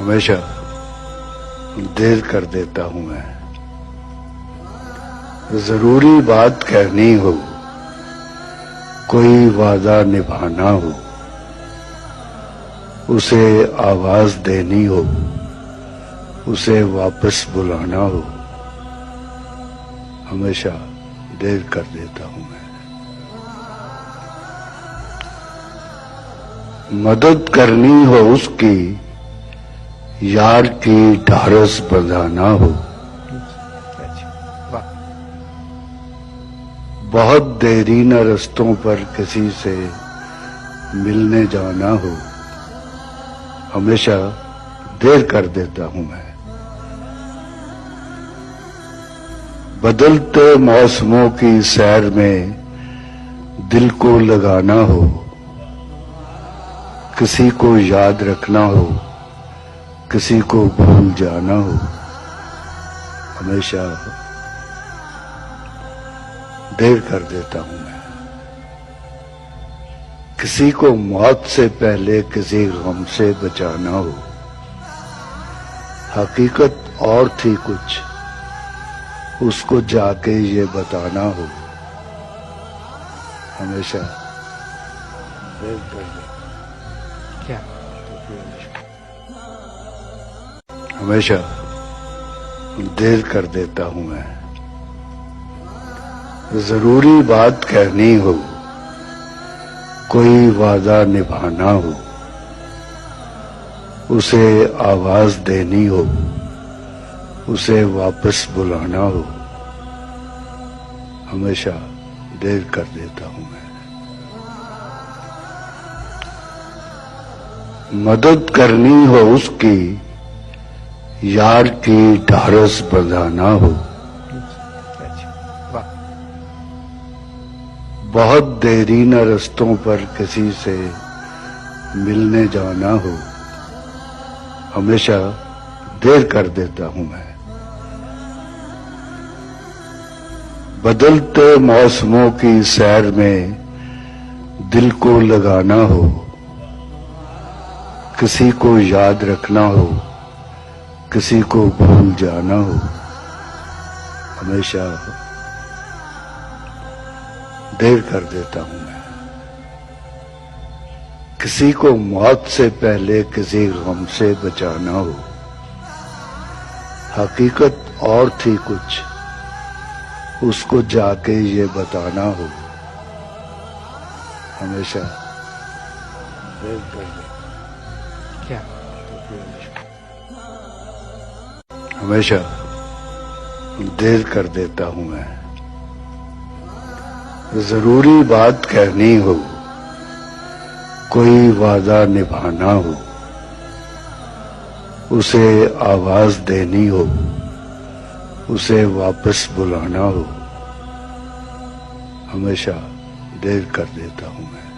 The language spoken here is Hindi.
हमेशा देर कर देता हूं मैं। जरूरी बात कहनी हो, कोई वादा निभाना हो, उसे आवाज देनी हो, उसे वापस बुलाना हो, हमेशा देर कर देता हूं मैं। मदद करनी हो उसकी, यार की ढारस बंधाना हो, बहुत देरी न रस्तों पर किसी से मिलने जाना हो, हमेशा देर कर देता हूं मैं। बदलते मौसमों की सैर में दिल को लगाना हो, किसी को याद रखना हो, किसी को भूल जाना हो, हमेशा देर कर देता हूं मैं। किसी को मौत से पहले किसी गम से बचाना हो, हकीकत और थी कुछ, उसको जाके ये बताना हो, हमेशा देर कर देता क्या हमेशा देर कर देता हूं मैं। जरूरी बात कहनी हो, कोई वादा निभाना हो, उसे आवाज देनी हो, उसे वापस बुलाना हो, हमेशा देर कर देता हूं मैं। मदद करनी हो उसकी, यार की ढारस बंधाना हो, बहुत देरी न रस्तों पर किसी से मिलने जाना हो, हमेशा देर कर देता हूं मैं। बदलते मौसमों की सैर में दिल को लगाना हो, किसी को याद रखना हो, किसी को भूल जाना हो, हमेशा देर कर देता हूं मैं। किसी को मौत से पहले किसी गम से बचाना हो, हकीकत और थी कुछ, उसको जाके ये बताना हो, हमेशा देर कर देता क्या हमेशा देर कर देता हूं मैं। जरूरी बात कहनी हो, कोई वादा निभाना हो, उसे आवाज देनी हो, उसे वापस बुलाना हो, हमेशा देर कर देता हूं मैं।